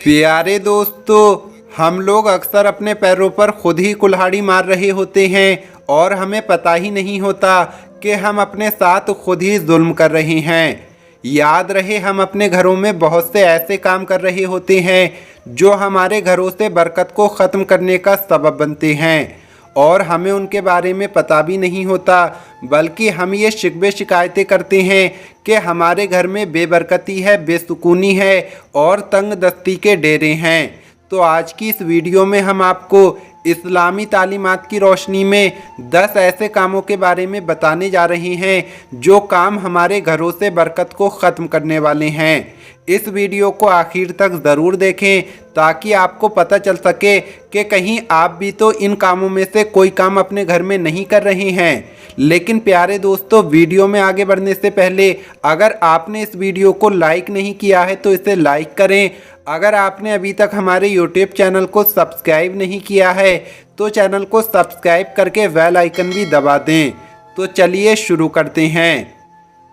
प्यारे दोस्तों, हम लोग अक्सर अपने पैरों पर खुद ही कुल्हाड़ी मार रहे होते हैं और हमें पता ही नहीं होता कि हम अपने साथ खुद ही जुल्म कर रहे हैं। याद रहे, हम अपने घरों में बहुत से ऐसे काम कर रहे होते हैं जो हमारे घरों से बरकत को ख़त्म करने का सबब बनते हैं और हमें उनके बारे में पता भी नहीं होता, बल्कि हम ये शिकवे शिकायतें करते हैं कि हमारे घर में बेबरकती है, बेसुकूनी है और तंग दस्ती के डेरे हैं। तो आज की इस वीडियो में हम आपको इस्लामी तालीमात की रोशनी में 10 ऐसे कामों के बारे में बताने जा रहे हैं जो काम हमारे घरों से बरकत को ख़त्म करने वाले हैं। इस वीडियो को आखिर तक ज़रूर देखें ताकि आपको पता चल सके कि कहीं आप भी तो इन कामों में से कोई काम अपने घर में नहीं कर रहे हैं। लेकिन प्यारे दोस्तों, वीडियो में आगे बढ़ने से पहले अगर आपने इस वीडियो को लाइक नहीं किया है तो इसे लाइक करें। अगर आपने अभी तक हमारे यूट्यूब चैनल को सब्सक्राइब नहीं किया है तो चैनल को सब्सक्राइब करके बेल आइकन भी दबा दें। तो चलिए शुरू करते हैं।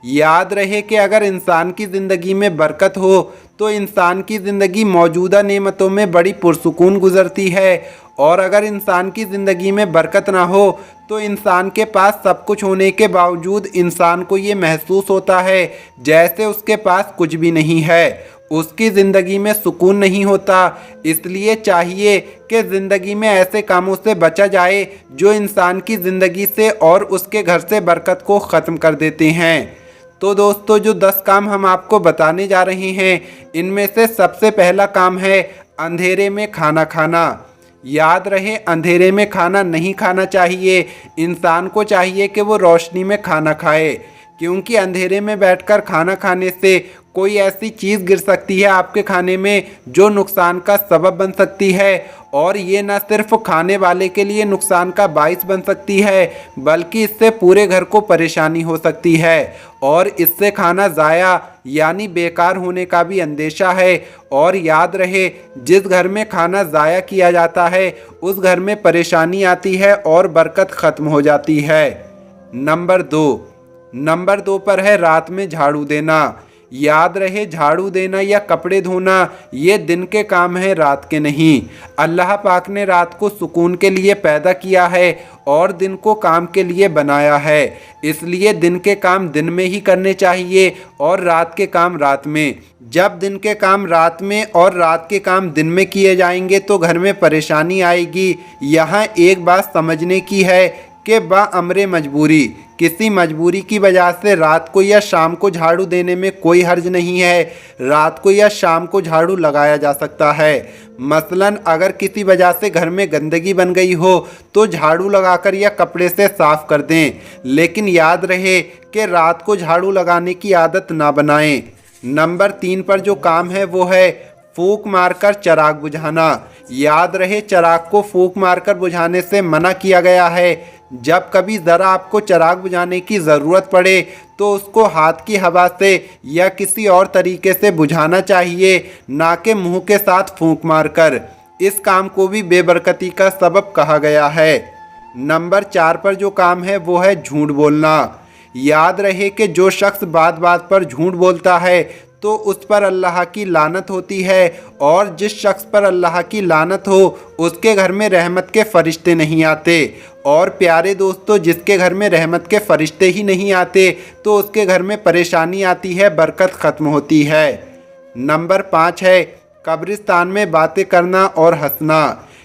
याद रहे कि अगर इंसान की ज़िंदगी में बरकत हो तो इंसान की ज़िंदगी मौजूदा नेमतों में बड़ी पुरसुकून गुजरती है, और अगर इंसान की ज़िंदगी में बरकत ना हो तो इंसान के पास सब कुछ होने के बावजूद इंसान को ये महसूस होता है जैसे उसके पास कुछ भी नहीं है, उसकी ज़िंदगी में सुकून नहीं होता। इसलिए चाहिए कि ज़िंदगी में ऐसे कामों से बचा जाए जो इंसान की ज़िंदगी से और उसके घर से बरकत को ख़त्म कर देते हैं। तो दोस्तों, जो 10 काम हम आपको बताने जा रहे हैं इनमें से सबसे पहला काम है अंधेरे में खाना खाना। याद रहे, अंधेरे में खाना नहीं खाना चाहिए। इंसान को चाहिए कि वो रोशनी में खाना खाए, क्योंकि अंधेरे में बैठकर खाना खाने से कोई ऐसी चीज़ गिर सकती है आपके खाने में जो नुकसान का सबब बन सकती है, और ये न सिर्फ खाने वाले के लिए नुकसान का बाइस बन सकती है बल्कि इससे पूरे घर को परेशानी हो सकती है, और इससे खाना ज़ाया यानी बेकार होने का भी अंदेशा है। और याद रहे, जिस घर में खाना ज़ाया किया जाता है उस घर में परेशानी आती है और बरकत ख़त्म हो जाती है। नंबर 2 पर है रात में झाड़ू देना। याद रहे, झाड़ू देना या कपड़े धोना ये दिन के काम है, रात के नहीं। अल्लाह पाक ने रात को सुकून के लिए पैदा किया है और दिन को काम के लिए बनाया है, इसलिए दिन के काम दिन में ही करने चाहिए और रात के काम रात में। जब दिन के काम रात में और रात के काम दिन में किए जाएंगे तो घर में परेशानी आएगी। यहाँ एक बात समझने की है कि बाअमरे मजबूरी, किसी मजबूरी की वजह से रात को या शाम को झाड़ू देने में कोई हर्ज नहीं है। रात को या शाम को झाड़ू लगाया जा सकता है। मसलन अगर किसी वजह से घर में गंदगी बन गई हो तो झाड़ू लगाकर या कपड़े से साफ कर दें, लेकिन याद रहे कि रात को झाड़ू लगाने की आदत ना बनाएं। नंबर 3 पर जो काम है वो है फूंक मारकर चिराग बुझाना। याद रहे, चिराग को फूंक मारकर बुझाने से मना किया गया है। जब कभी ज़रा आपको चिराग बुझाने की ज़रूरत पड़े तो उसको हाथ की हवा से या किसी और तरीके से बुझाना चाहिए, ना कि मुंह के साथ फूंक मारकर। इस काम को भी बेबरकती का सबब कहा गया है। नंबर 4 पर जो काम है वो है झूठ बोलना। याद रहे कि जो शख्स बात बात पर झूठ बोलता है तो उस पर अल्लाह की लानत होती है, और जिस शख्स पर अल्लाह की लानत हो उसके घर में रहमत के फरिश्ते नहीं आते। और प्यारे दोस्तों, जिसके घर में रहमत के फरिश्ते ही नहीं आते तो उसके घर में परेशानी आती है, बरकत ख़त्म होती है। नंबर 5 है कब्रिस्तान में बातें करना और हंसना।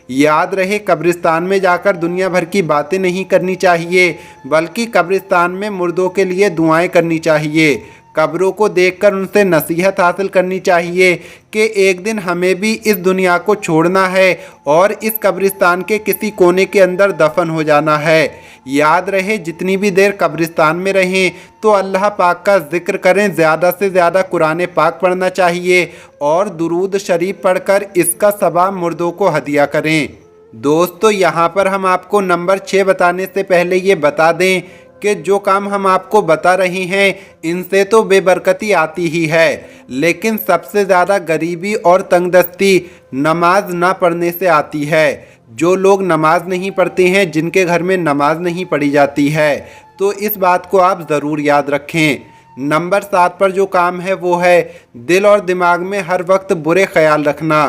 याद रहे, कब्रिस्तान में जाकर दुनिया भर की बातें नहीं करनी चाहिए, बल्कि कब्रिस्तान में मुर्दों के लिए दुआएं करनी चाहिए। कब्रों को देखकर उनसे नसीहत हासिल करनी चाहिए कि एक दिन हमें भी इस दुनिया को छोड़ना है और इस कब्रिस्तान के किसी कोने के अंदर दफन हो जाना है। याद रहे, जितनी भी देर कब्रिस्तान में रहें तो अल्लाह पाक का जिक्र करें, ज़्यादा से ज़्यादा कुरान पाक पढ़ना चाहिए और दुरूद शरीफ पढ़कर इसका सवाब मुर्दों को हदिया करें। दोस्तों, यहाँ पर हम आपको नंबर 6 बताने से पहले ये बता दें कि जो काम हम आपको बता रहे हैं इनसे तो बेबरकती आती ही है, लेकिन सबसे ज़्यादा गरीबी और तंगदस्ती नमाज ना पढ़ने से आती है। जो लोग नमाज नहीं पढ़ते हैं, जिनके घर में नमाज नहीं पढ़ी जाती है, तो इस बात को आप ज़रूर याद रखें। नंबर 7 पर जो काम है वो है दिल और दिमाग में हर वक्त बुरे ख्याल रखना।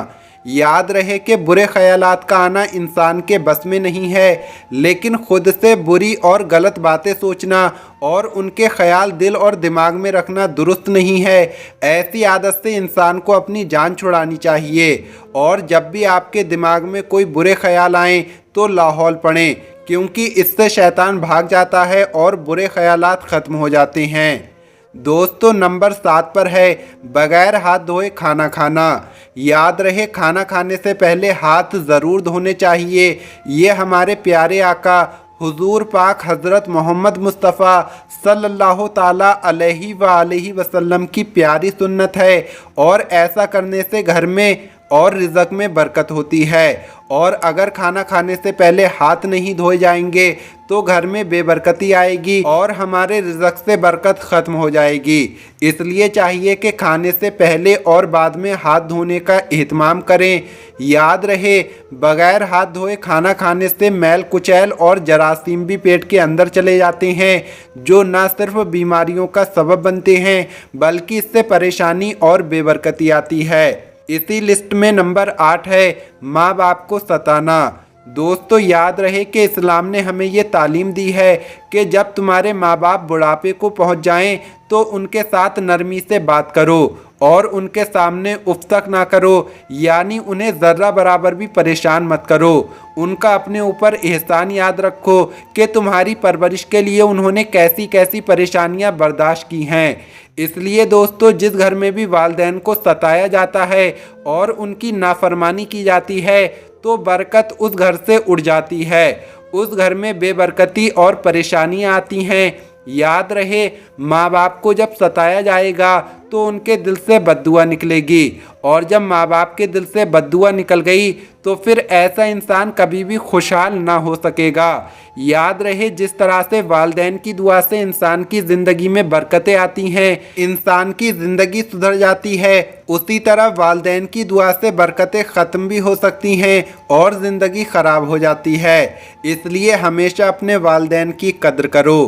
याद रहे कि बुरे ख्यालात का आना इंसान के बस में नहीं है, लेकिन खुद से बुरी और गलत बातें सोचना और उनके ख्याल दिल और दिमाग में रखना दुरुस्त नहीं है। ऐसी आदत से इंसान को अपनी जान छुड़ानी चाहिए। और जब भी आपके दिमाग में कोई बुरे ख्याल आएँ तो लाहौल पढ़ें, क्योंकि इससे शैतान भाग जाता है और बुरे ख्यालात ख़त्म हो जाते हैं। दोस्तों, नंबर 7 पर है बगैर हाथ धोए खाना खाना। याद रहे, खाना खाने से पहले हाथ ज़रूर धोने चाहिए। ये हमारे प्यारे आका हुजूर पाक हज़रत मोहम्मद मुस्तफ़ा सल्लल्लाहु ताला अलैहि वसल्लम की प्यारी सुन्नत है। और ऐसा करने से घर में और रिज़्क में बरकत होती है। और अगर खाना खाने से पहले हाथ नहीं धोए जाएंगे तो घर में बेबरकती आएगी और हमारे रिज़्क से बरकत ख़त्म हो जाएगी। इसलिए चाहिए कि खाने से पहले और बाद में हाथ धोने का एहतमाम करें। याद रहे, बगैर हाथ धोए खाना खाने से मैल कुचैल और जरासीम भी पेट के अंदर चले जाते हैं, जो न सिर्फ बीमारियों का सबब बनते हैं बल्कि इससे परेशानी और बेबरकती आती है। इसी लिस्ट में नंबर 8 है माँ बाप को सताना। दोस्तों, याद रहे कि इस्लाम ने हमें ये तालीम दी है कि जब तुम्हारे माँ बाप बुढ़ापे को पहुँच जाएं तो उनके साथ नरमी से बात करो और उनके सामने उफ तक ना करो, यानी उन्हें ज़र्रा बराबर भी परेशान मत करो। उनका अपने ऊपर एहसान याद रखो कि तुम्हारी परवरिश के लिए उन्होंने कैसी कैसी परेशानियां बर्दाश्त की हैं। इसलिए दोस्तों, जिस घर में भी वालिदैन को सताया जाता है और उनकी नाफरमानी की जाती है तो बरकत उस घर से उड़ जाती है। उस घर में बेबरकती और परेशानियां आती हैं। याद रहे, माँ बाप को जब सताया जाएगा तो उनके दिल से बद्दुआ निकलेगी, और जब माँ बाप के दिल से बद्दुआ निकल गई तो फिर ऐसा इंसान कभी भी खुशहाल ना हो सकेगा। याद रहे, जिस तरह से वालिदैन की दुआ से इंसान की ज़िंदगी में बरकतें आती हैं, इंसान की ज़िंदगी सुधर जाती है, उसी तरह वालिदैन की दुआ से बरकतें ख़त्म भी हो सकती हैं और ज़िंदगी ख़राब हो जाती है। इसलिए हमेशा अपने वालिदैन की कद्र करो।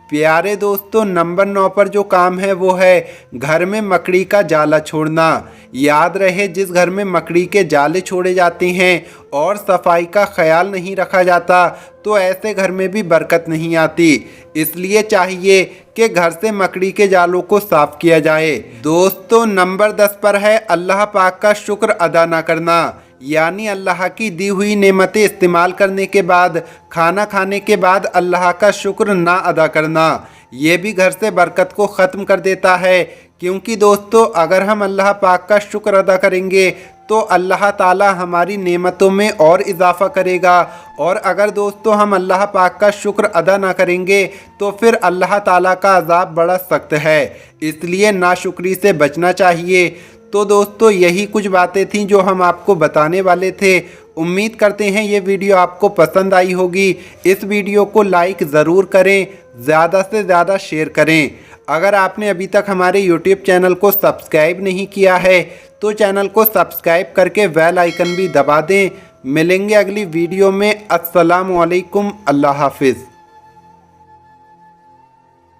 प्यारे दोस्तों, नंबर 9 पर जो काम है वो है घर में मकड़ी का जाला छोड़ना। याद रहे, जिस घर में मकड़ी के जाले छोड़े जाते हैं और सफाई का ख्याल नहीं रखा जाता तो ऐसे घर में भी बरकत नहीं आती। इसलिए चाहिए कि घर से मकड़ी के जालों को साफ किया जाए। दोस्तों, नंबर 10 पर है अल्लाह पाक का शुक्र अदा ना करना। यानी अल्लाह की दी हुई नेमतें इस्तेमाल करने के बाद, खाना खाने के बाद अल्लाह का शुक्र ना अदा करना, ये भी घर से बरकत को ख़त्म कर देता है। क्योंकि दोस्तों, अगर हम अल्लाह पाक का शुक्र अदा करेंगे तो अल्लाह ताला हमारी नेमतों में और इजाफ़ा करेगा। और अगर दोस्तों हम अल्लाह पाक का शुक्र अदा ना करेंगे तो फिर अल्लाह ताला का अज़ाब बड़ा सख्त है। इसलिए नाशुक्री से बचना चाहिए। तो दोस्तों, यही कुछ बातें थीं जो हम आपको बताने वाले थे। उम्मीद करते हैं ये वीडियो आपको पसंद आई होगी। इस वीडियो को लाइक ज़रूर करें, ज़्यादा से ज़्यादा शेयर करें। अगर आपने अभी तक हमारे YouTube चैनल को सब्सक्राइब नहीं किया है तो चैनल को सब्सक्राइब करके बेल आइकन भी दबा दें। मिलेंगे अगली वीडियो में। अस्सलामु अलैकुम, अल्लाह हाफिज़।